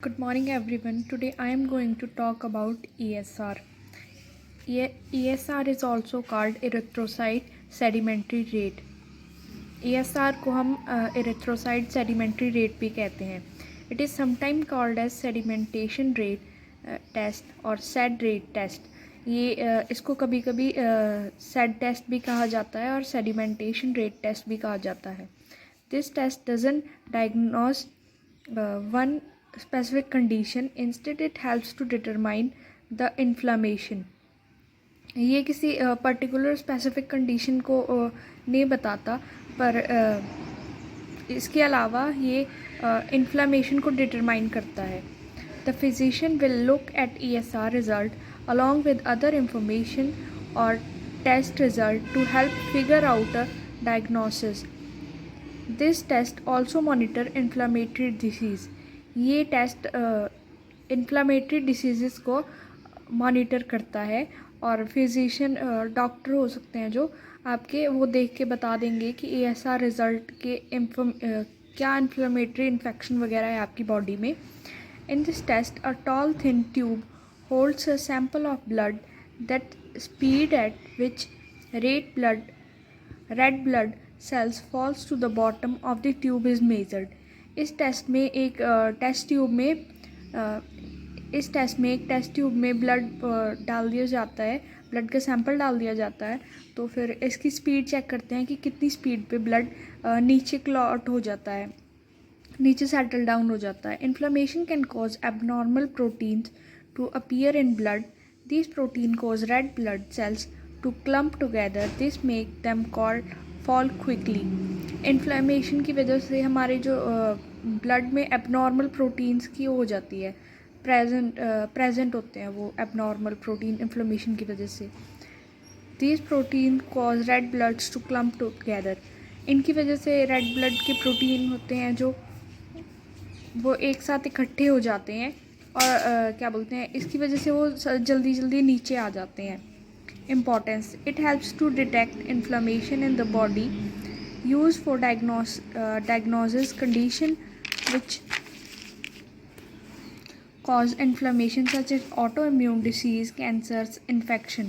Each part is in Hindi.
Good morning everyone. Today I am going to talk about ESR. ESR is also called erythrocyte sedimentary rate. ESR को हम erythrocyte sedimentary rate भी कहते हैं. It is sometimes called as sedimentation rate test और SED rate test. ये इसको कभी कभी SED test भी कहा जाता है और sedimentation rate test भी कहा जाता है. This test doesn't diagnose one specific condition. Instead it helps to determine the inflammation. ये किसी पर्टिकुलर स्पेसिफिक कंडीशन को नहीं बताता, पर इसके अलावा ये इन्फ्लामेशन को डिटरमाइन करता है. The physician will look at ESR result along with other information और test result to help figure out a diagnosis. This test also monitor inflammatory disease. ये टेस्ट इन्फ्लामेटरी डिसीज़ को मॉनिटर करता है और फिजिशियन डॉक्टर हो सकते हैं जो आपके वो देख के बता देंगे कि ESR रिज़ल्ट के क्या इन्फ्लामेटरी इन्फेक्शन वगैरह है आपकी बॉडी में. In this test a tall thin tube holds a sample of blood that speed at which red blood cells falls to the bottom of the tube is measured. इस टेस्ट में एक टेस्ट ट्यूब में ब्लड डाल दिया जाता है, ब्लड का सैंपल डाल दिया जाता है. तो फिर इसकी स्पीड चेक करते हैं कि कितनी स्पीड पे ब्लड नीचे क्लॉट हो जाता है, नीचे सेटल डाउन हो जाता है. Inflammation can cause abnormal proteins to appear in blood. This protein cause red blood cells to clump together. This make them fall quickly. Inflammation की वजह से हमारे जो ब्लड में एबनॉर्मल प्रोटीन्स की हो जाती है, प्रेजेंट होते हैं वो एबनॉर्मल प्रोटीन इन्फ्लेमेशन की वजह से. These protein cause red bloods to clump together. इनकी वजह से रेड ब्लड के प्रोटीन होते हैं जो वो एक साथ इकट्ठे हो जाते हैं और क्या बोलते हैं, इसकी वजह से वो जल्दी जल्दी नीचे आ जाते हैं. Importance: it helps to detect inflammation in the body. Use for diagnosis condition which cause inflammation such as autoimmune disease, cancers, infection.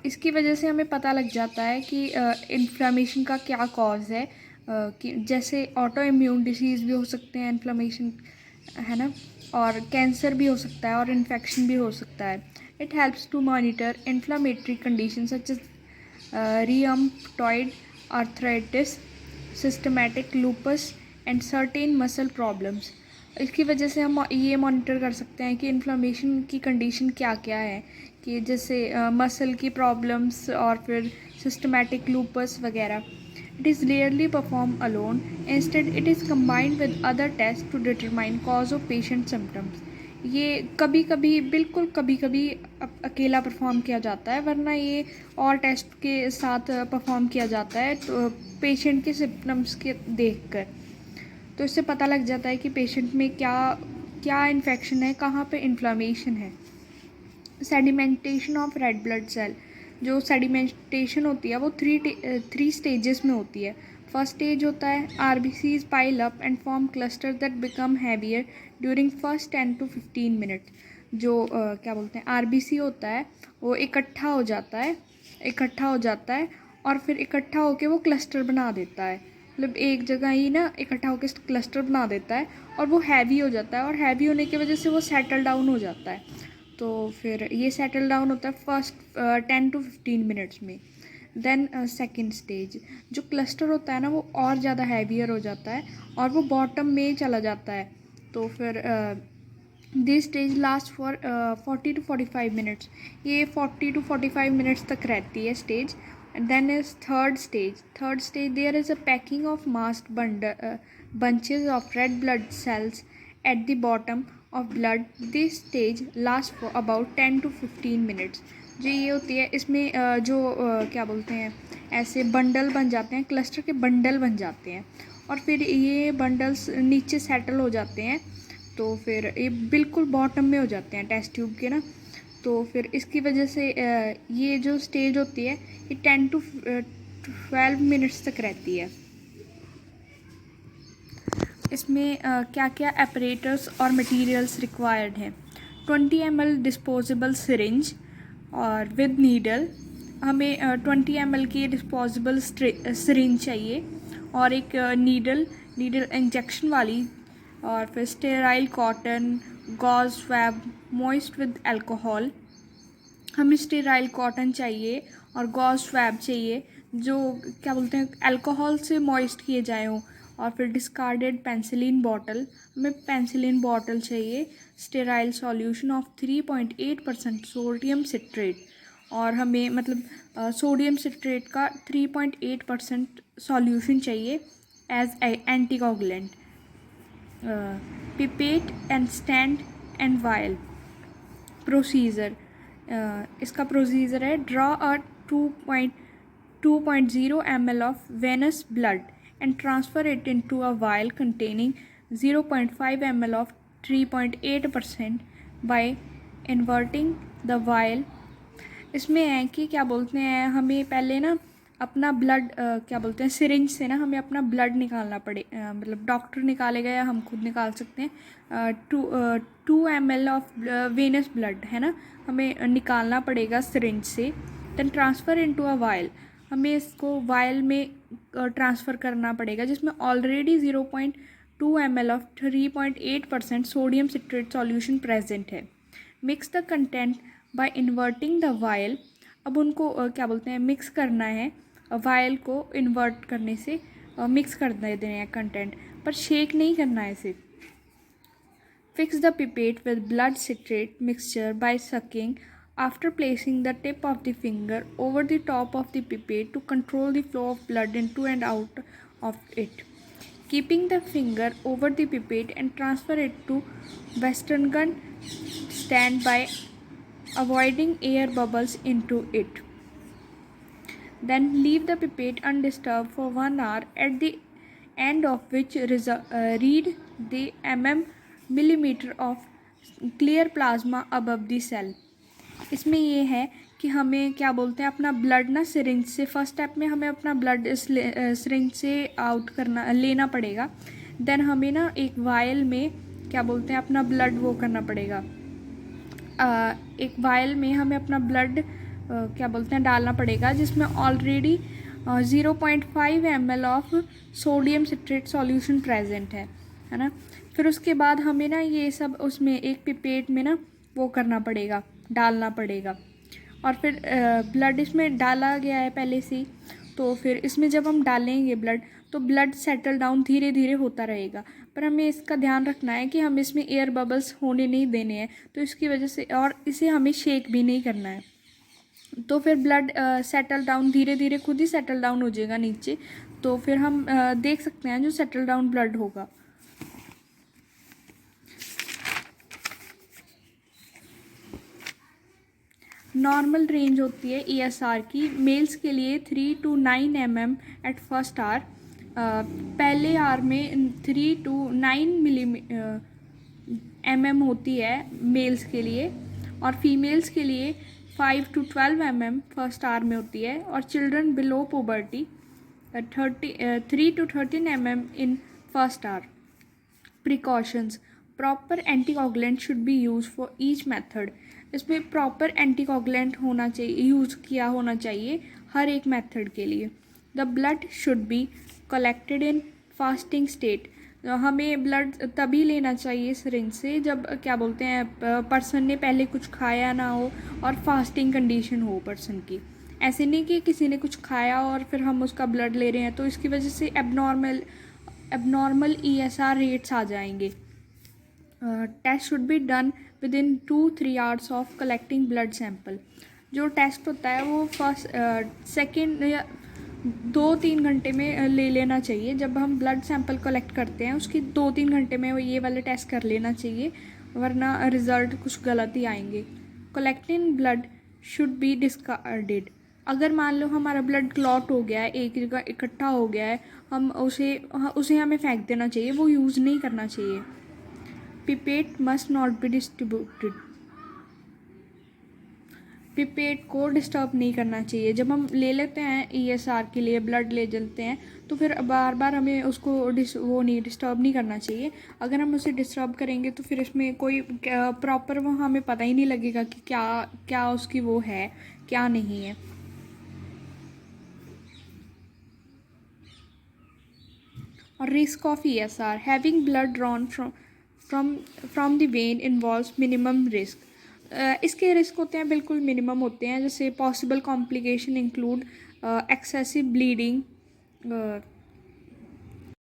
इसकी वजह से हमें पता लग जाता है कि इन्फ्लामेशन का क्या कॉज है, कि जैसे ऑटो इम्यून डिसीज़ भी हो सकते हैं इन्फ्लामेशन, है ना, और कैंसर भी हो सकता है और इन्फेक्शन भी हो सकता है. It helps to monitor inflammatory condition such as rheumatoid arthritis, systematic lupus and certain muscle problems. इसकी वजह से हम ये मॉनिटर कर सकते हैं कि इन्फ्लामेशन की कंडीशन क्या क्या है, कि जैसे मसल की प्रॉब्लम्स और फिर सिस्टमैटिक लूपस वगैरह. It is rarely perform alone. Instead it is combined with other test to determine cause of patient symptoms. ये कभी कभी, बिल्कुल कभी कभी अकेला परफॉर्म किया जाता है, वरना ये और टेस्ट के साथ परफॉर्म किया जाता है तो पेशेंट के सिम्टम्स के देख कर. तो इससे पता लग जाता है कि पेशेंट में क्या इन्फेक्शन है, कहाँ पे इन्फ्लामेशन है. Sedimentation of red blood cell. जो सेडिमेंटेशन होती है वो थ्री स्टेजेस में होती है. फर्स्ट स्टेज होता है RBCs pile up and form cluster that become heavier during first 10 to 15 minute. जो क्या बोलते हैं, RBC होता है वो इकट्ठा हो जाता है और फिर इकट्ठा होके वो क्लस्टर बना देता है, मतलब एक जगह ही ना इकट्ठा होकर क्लस्टर बना देता है और वो हैवी हो जाता है, और हैवी होने की वजह से वो सेटल डाउन हो जाता है. तो फिर ये सेटल डाउन होता है फर्स्ट 10 to 15 मिनट्स में. देन सेकेंड स्टेज, जो क्लस्टर होता है ना वो और ज़्यादा हैवियर हो जाता है और वो बॉटम में चला जाता है. तो फिर this stage last for 40 to 45 minutes. ये 40 to 45 मिनट्स तक रहती है stage. And then is third stage. There is a packing of masked bunches of red blood cells at the bottom of blood. This stage lasts for about 10 to 15 minutes. जो ये होती है इसमें जो क्या बोलते हैं, ऐसे बंडल बन जाते हैं, क्लस्टर के बंडल बन जाते हैं और फिर ये बंडल्स नीचे सेटल हो जाते हैं. तो फिर ये बिल्कुल बॉटम में हो जाते हैं टेस्ट ट्यूब के ना. तो फिर इसकी वजह से ये जो स्टेज होती है ये 10 to 12 मिनट्स तक रहती है. इसमें क्या क्या एपरेटर्स और मटेरियल्स रिक्वायर्ड हैं। 20 ml डिस्पोजेबल सिरिंज और विद नीडल, हमें 20 ml की डिस्पोजेबल सिरिंज चाहिए और एक नीडल इंजेक्शन वाली, और फिर sterile cotton, gauze swab moist with alcohol. हमें स्टेराइल कॉटन चाहिए और गॉज स्वैब चाहिए जो क्या बोलते हैं अल्कोहल से मॉइस्ट किए जाए हों। और फिर डिस्कार्डेड पेंसिलिन बॉटल, हमें पेंसिलिन बॉटल चाहिए। Sterile solution of 3.8% sodium citrate, और हमें मतलब सोडियम सिट्रेट का 3.8% सॉल्यूशन चाहिए as anticoagulant. Pipette and stand and vial. Procedure, इसका प्रोसीजर है draw a 2.0 ml of venous blood and transfer it into a vial containing 0.5 ml of 3.8% by inverting the vial. इसमें है कि क्या बोलते हैं हमें पहले ना अपना ब्लड क्या बोलते हैं सिरिंज से ना हमें अपना ब्लड निकालना पड़े, मतलब डॉक्टर निकालेगा या हम खुद निकाल सकते हैं। 2 ml ऑफ वेनस ब्लड है ना, हमें निकालना पड़ेगा सिरिंज से। Then transfer into a vial, हमें इसको वायल में ट्रांसफ़र करना पड़ेगा जिसमें already 0.2 ml of 3.8% sodium citrate solution present है। Mix the content by inverting the vial, अब उनको क्या बोलते हैं मिक्स करना है, वायल को इन्वर्ट करने से मिक्स कर देना है कंटेंट, पर शेक नहीं करना है इसे। Fix the pipette with blood citrate mixture by sucking after placing the tip of the finger over the top of the pipette to control the flow of blood into and out of it. Keeping the finger over the pipette and transfer it to Westergren stand by avoiding air bubbles into it. Then leave the pipette undisturbed for 1 hour, at the end of which read the millimeter of clear plasma above the cell. इसमें ये है कि हमें क्या बोलते हैं अपना ब्लड ना सिरिंज से, फर्स्ट स्टेप में हमें अपना ब्लड सिरिंज से आउट करना लेना पड़ेगा। देन हमें ना एक वायल में क्या बोलते हैं अपना ब्लड वो करना पड़ेगा, एक वायल में हमें अपना ब्लड क्या बोलते हैं डालना पड़ेगा जिसमें already 0.5 ml of sodium citrate solution present है ना। फिर उसके बाद हमें ना ये सब उसमें एक पिपेट में ना वो करना पड़ेगा, डालना पड़ेगा। और फिर ब्लड इसमें डाला गया है पहले से ही, तो फिर इसमें जब हम डालेंगे ब्लड तो ब्लड सेटल डाउन धीरे धीरे होता रहेगा, पर हमें इसका ध्यान रखना है कि हम इसमें एयर बबल्स होने नहीं देने हैं, तो इसकी वजह से, और इसे हमें शेक भी नहीं करना है। तो फिर ब्लड सेटल डाउन धीरे धीरे खुद ही सेटल डाउन हो जाएगा नीचे, तो फिर हम देख सकते हैं जो सेटल डाउन ब्लड होगा। नॉर्मल रेंज होती है ESR की मेल्स के लिए 3 to 9 mm at first hour. पहले आर में 3 to 9 mm होती है मेल्स के लिए, और फीमेल्स के लिए 5 to 12 mm फर्स्ट आवर में होती है, और children below puberty 3 to 13 mm in first hour. Precautions, proper anticoagulant should be use for each method. इसमें प्रॉपर एंटीकोगुलेंट होना चाहिए, यूज़ किया होना चाहिए हर एक मेथड के लिए। The blood should be collected in fasting state, हमें ब्लड तभी लेना चाहिए सिरिंज से जब क्या बोलते हैं पर्सन ने पहले कुछ खाया ना हो और फास्टिंग कंडीशन हो पर्सन की। ऐसे नहीं कि किसी ने कुछ खाया और फिर हम उसका ब्लड ले रहे हैं, तो इसकी वजह से एबनॉर्मल ESR रेट्स आ जाएंगे। Test should be done within 2-3 hours of collecting blood sample. जो टेस्ट होता है वो सेकेंड या 2-3 घंटे में ले लेना चाहिए। जब हम ब्लड सैंपल कलेक्ट करते हैं उसकी 2-3 घंटे में ये वाले टेस्ट कर लेना चाहिए, वरना रिज़ल्ट कुछ गलत ही आएंगे। Collecting blood should be discarded, अगर मान लो हमारा ब्लड क्लॉट हो गया है, एक जगह इकट्ठा हो गया है, हम उसे हमें फेंक देना चाहिए, वो यूज़ नहीं करना चाहिए। Pipette must not be distributed, pipette को डिस्टर्ब नहीं करना चाहिए। जब हम ले लेते हैं ESR के लिए ब्लड ले लेते हैं तो फिर बार बार हमें उसको वो नहीं डिस्टर्ब नहीं करना चाहिए। अगर हम उसे डिस्टर्ब करेंगे तो फिर इसमें कोई प्रॉपर वो हमें पता ही नहीं लगेगा कि क्या क्या उसकी वो है क्या नहीं है। और risk of ESR, having blood drawn from the when involves minimum risk. इसके रिस्क होते हैं बिल्कुल मिनिमम होते हैं, जैसे possible complication include excessive bleeding,